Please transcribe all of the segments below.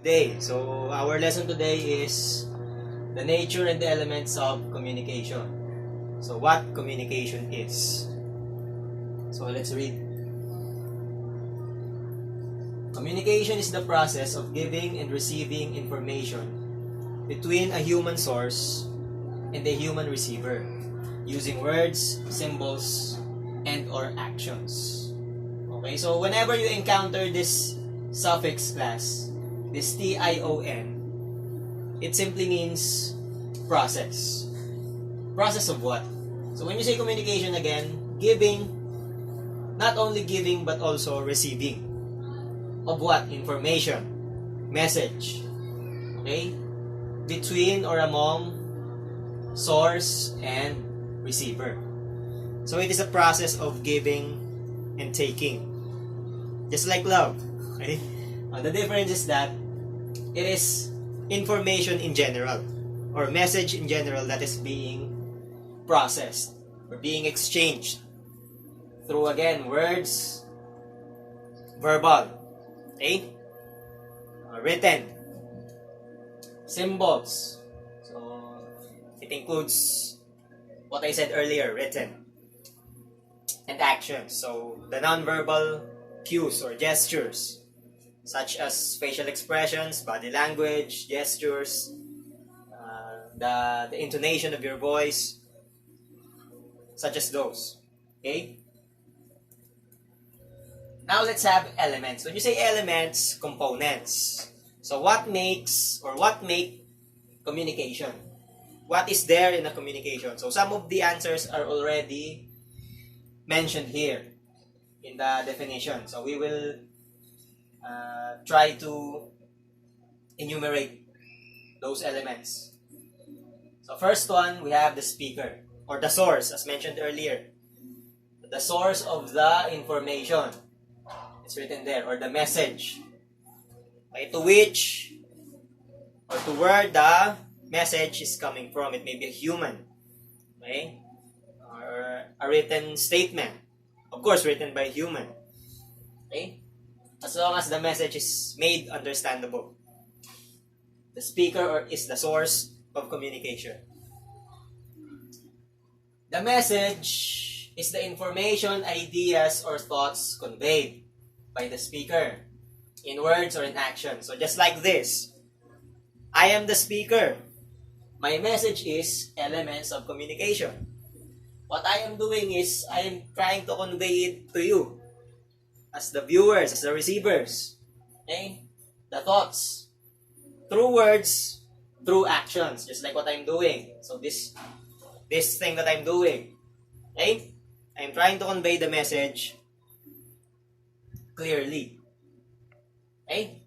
day. So our lesson today is the nature and the elements of communication. So what communication is. So let's read. Communication is the process of giving and receiving information between a human source and a human receiver using words, symbols, and or actions. Okay, so whenever you encounter this suffix class, this TION, it simply means process. Process of what? So when you say communication again, giving, not only giving but also receiving. Of what? Information, message, okay? Between or among source and receiver. So it is a process of giving and taking. Just like love, okay? The difference is that it is information in general or message in general that is being processed or being exchanged through, again, words, verbal, okay? Written, symbols. So it includes what I said earlier, written, and actions. So the nonverbal cues or gestures, such as facial expressions, body language, gestures, the intonation of your voice, such as those. Okay? Now let's have elements. When you say elements, components. So what make communication? What is there in a communication? So some of the answers are already mentioned here in the definition. So we will try to enumerate those elements. So first one, we have the speaker or the source, as mentioned earlier. The source of the information. It's written there, or the message. Okay, to which or to where the message is coming from. It may be a human, okay, or a written statement. Of course, written by a human. Okay, as long as the message is made understandable. The speaker is the source of communication. The message is the information, ideas, or thoughts conveyed by the speaker in words or in action. So just like this, I am the speaker. My message is elements of communication. What I am doing is I am trying to convey it to you as the viewers, as the receivers. Okay? The thoughts. Through words, through actions, just like what I'm doing. So this thing that I'm doing. Okay? I'm trying to convey the message clearly. Okay?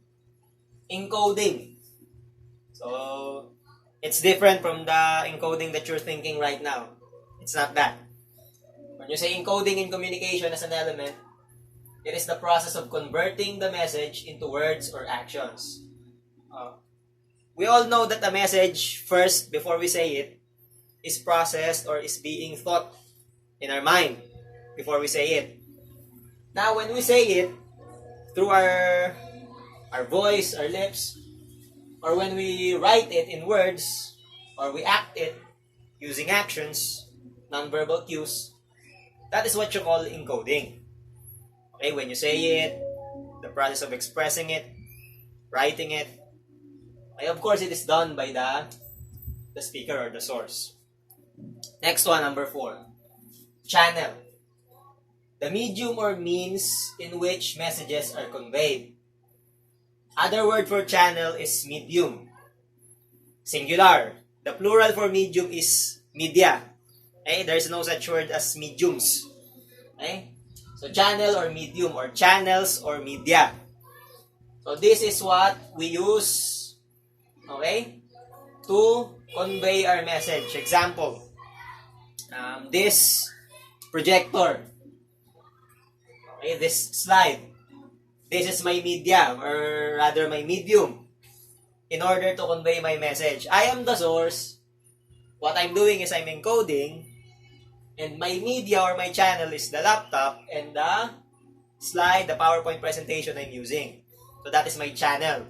Encoding. So, it's different from the encoding that you're thinking right now. It's not that. When you say encoding in communication as an element, it is the process of converting the message into words or actions. We all know that the message first, before we say it, is processed or is being thought in our mind before we say it. Now, when we say it, through our voice, our lips, or when we write it in words, or we act it using actions, nonverbal cues, that is what you call encoding. Okay, when you say it, the process of expressing it, writing it, okay, of course it is done by the speaker or the source. Next one, number 4. Channel. The medium or means in which messages are conveyed. Other word for channel is medium. Singular. The plural for medium is media. Okay? There is no such word as mediums. Okay? So channel or medium or channels or media. So this is what we use, okay, to convey our message. Example, this projector. Okay, this slide. This is my media, or rather my medium, in order to convey my message. I am the source. What I'm doing is I'm encoding, and my media or my channel is the laptop and the slide, the PowerPoint presentation I'm using. So that is my channel.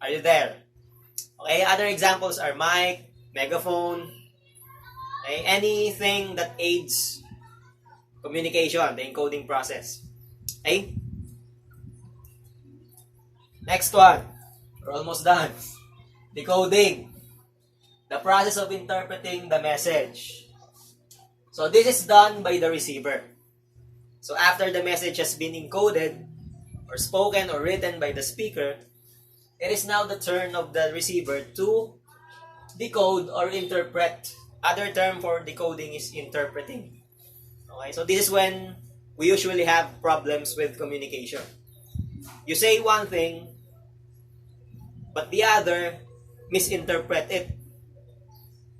Are you there? Okay, other examples are mic, megaphone, okay, anything that aids communication, the encoding process. Okay? Next one. We're almost done. Decoding. The process of interpreting the message. So this is done by the receiver. So after the message has been encoded, or spoken or written by the speaker, it is now the turn of the receiver to decode or interpret. Other term for decoding is interpreting. Okay, so this is when we usually have problems with communication. You say one thing, but the other misinterpret it,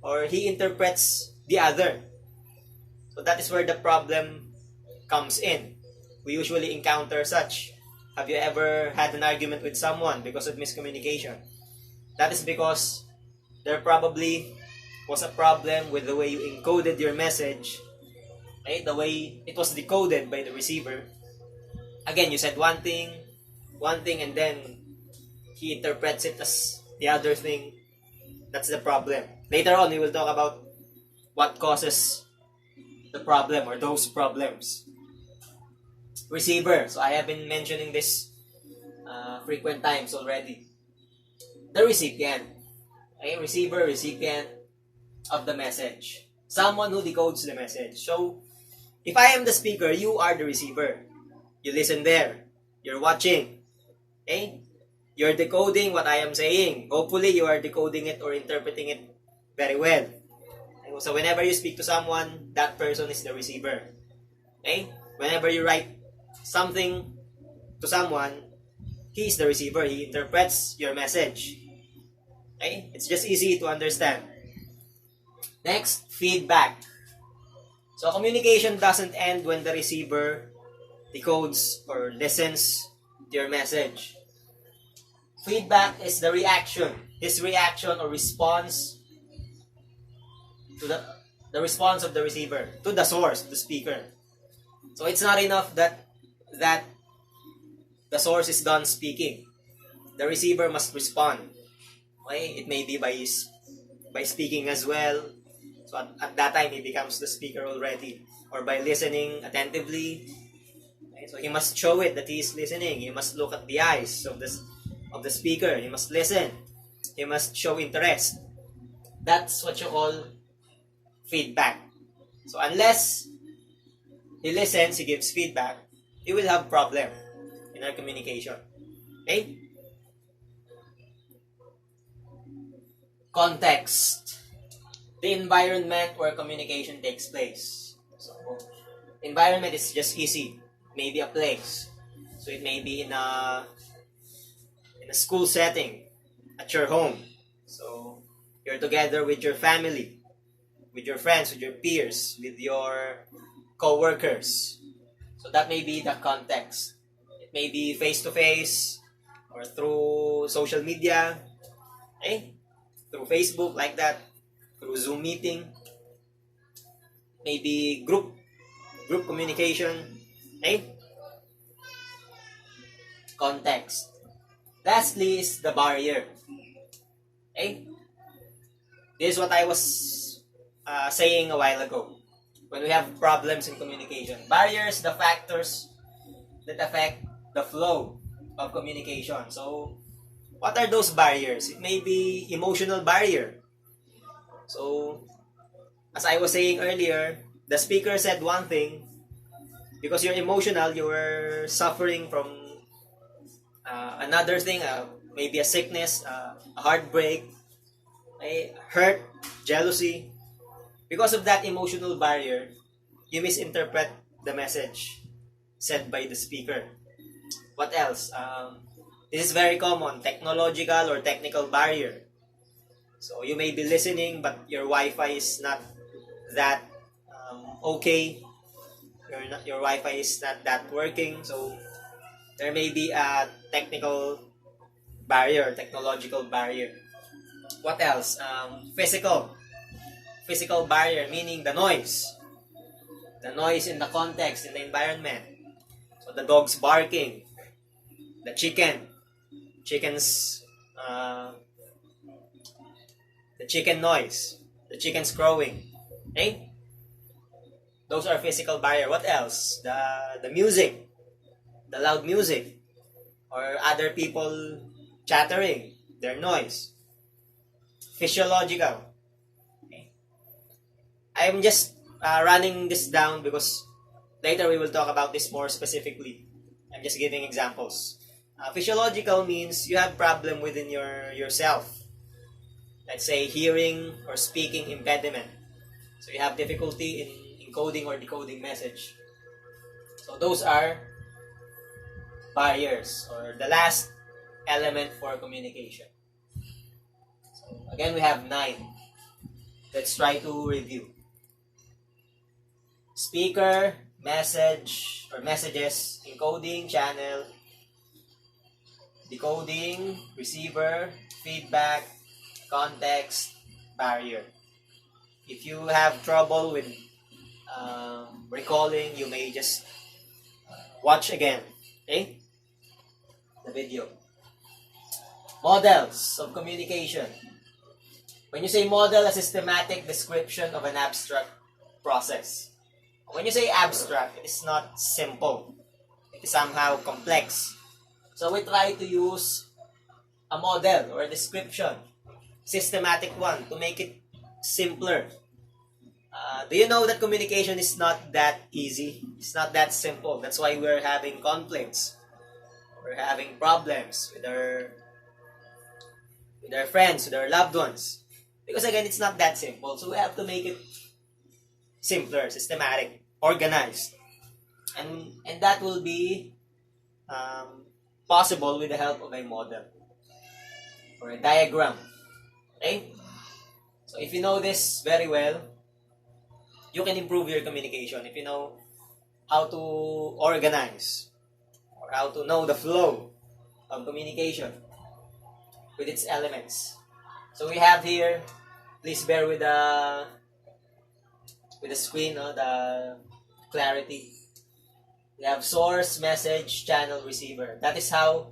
or he interprets the other. So that is where the problem comes in. We usually encounter such. Have you ever had an argument with someone because of miscommunication? That is because there probably was a problem with the way you encoded your message, right? The way it was decoded by the receiver. Again, you said one thing, and then he interprets it as the other thing. That's the problem. Later on, we will talk about what causes the problem or those problems. Receiver. So I have been mentioning this frequent times already. The recipient. Okay? Receiver, recipient of the message. Someone who decodes the message. So, if I am the speaker, you are the receiver. You listen there. You're watching. Okay? You're decoding what I am saying. Hopefully, you are decoding it or interpreting it very well. So, whenever you speak to someone, that person is the receiver. Okay? Whenever you write something to someone, he is the receiver. He interprets your message. Okay? It's just easy to understand. Next, feedback. So, communication doesn't end when the receiver decodes or listens to your message. Feedback is the reaction. His reaction or response to the response of the receiver, to the source, the speaker. So it's not enough that the source is done speaking. The receiver must respond. Okay? It may be by speaking as well. So at that time, he becomes the speaker already. Or by listening attentively. Okay? So he must show it that he is listening. He must look at the eyes of the speaker. He must listen. He must show interest. That's what you call feedback. So unless he listens, he gives feedback, he will have problem in our communication. Okay? Context. The environment where communication takes place. So, environment is just easy. Maybe a place. So it may be in a school setting, at your home. So you're together with your family, with your friends, with your peers, with your co-workers. So that may be the context. It may be face-to-face or through social media, okay? Through Facebook, like that, through Zoom meeting, maybe group communication, okay? Context. Lastly is the barrier. Okay? This is what I was saying a while ago. When we have problems in communication. Barriers, the factors that affect the flow of communication. So, what are those barriers? It may be emotional barrier. So, as I was saying earlier, the speaker said one thing. Because you're emotional, you're suffering from another thing, maybe a sickness, a heartbreak, a hurt, jealousy. Because of that emotional barrier, you misinterpret the message said by the speaker. What else? This is very common, technological or technical barrier. So you may be listening, but your Wi-Fi is not that okay. Your Wi-Fi is not that working. So there may be a technical barrier, technological barrier. What else? Physical barrier, meaning the noise. The noise in the context, in the environment. So the dog's barking. The chicken's the chicken noise, the chickens crowing. Okay? Those are physical barrier. What else? The music, the loud music, or other people chattering, their noise. Physiological. Okay? I'm just running this down because later we will talk about this more specifically. I'm just giving examples. Physiological means you have problem within yourself. Let's say hearing or speaking impediment. So you have difficulty in encoding or decoding message. So those are barriers or the last element for communication. So again, we have 9. Let's try to review. Speaker, message or messages, encoding, channel, decoding, receiver, feedback, context, barrier. If you have trouble with recalling, you may just watch again, okay, the video. Models of communication. When you say model, a systematic description of an abstract process. When you say abstract, it is not simple. It is somehow complex. So we try to use a model or a description, systematic one, to make it simpler. Do you know that communication is not that easy? It's not that simple. That's why we're having conflicts. We're having problems with our friends, with our loved ones. Because again, it's not that simple. So we have to make it simpler, systematic, organized. And that will be possible with the help of a model or a diagram. Okay? So if you know this very well, you can improve your communication. If you know how to organize or how to know the flow of communication with its elements. So we have here, please bear with the screen, the clarity. We have source, message, channel, receiver. That is how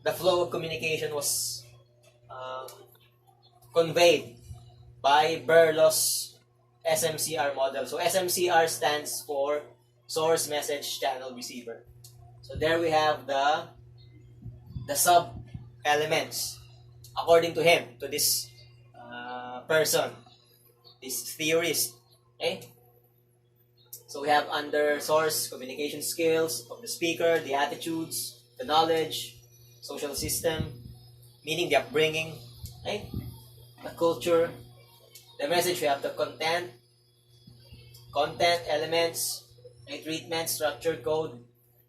the flow of communication was conveyed by Berlo's SMCR model. So SMCR stands for source, message, channel, receiver. So there we have the sub elements according to him, to this person, this theorist. Okay? So we have under source, communication skills of the speaker, the attitudes, the knowledge, social system, meaning the upbringing, okay? The culture, the message. We have the content, elements, okay? Treatment, structure, code,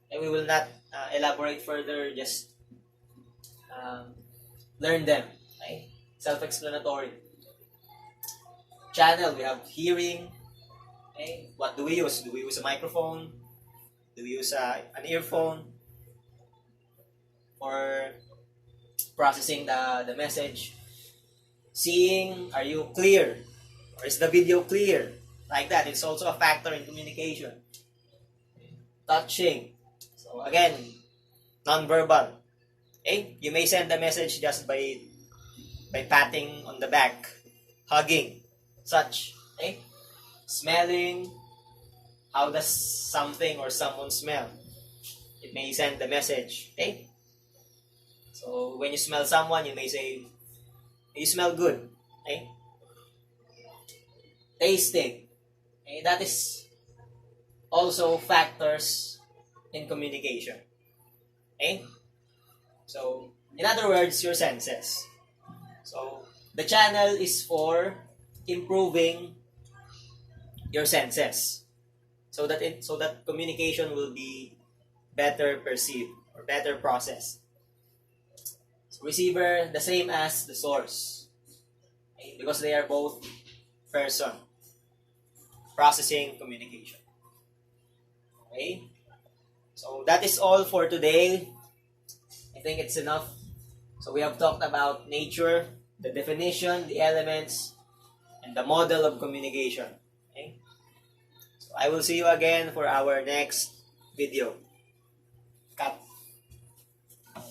and we will not elaborate further, just learn them, okay? Self-explanatory. Channel, we have hearing. Okay. What do we use? Do we use a microphone? Do we use an earphone for processing the message? Seeing, are you clear? Or is the video clear? Like that. It's also a factor in communication. Touching. So again, non-verbal. Okay? You may send a message just by patting on the back, hugging, such. Okay? Smelling, how does something or someone smell? It may send the message, okay? So when you smell someone, you may say, you smell good, okay? Tasting, okay? That is also factors in communication, okay? So, in other words, your senses. So, the channel is for improving your senses, so that communication will be better perceived or better processed. So receiver, the same as the source, okay? Because they are both person processing communication. Okay, so that is all for today. I think it's enough. So we have talked about nature, the definition, the elements, and the model of communication. Okay? So I will see you again for our next video. Cut.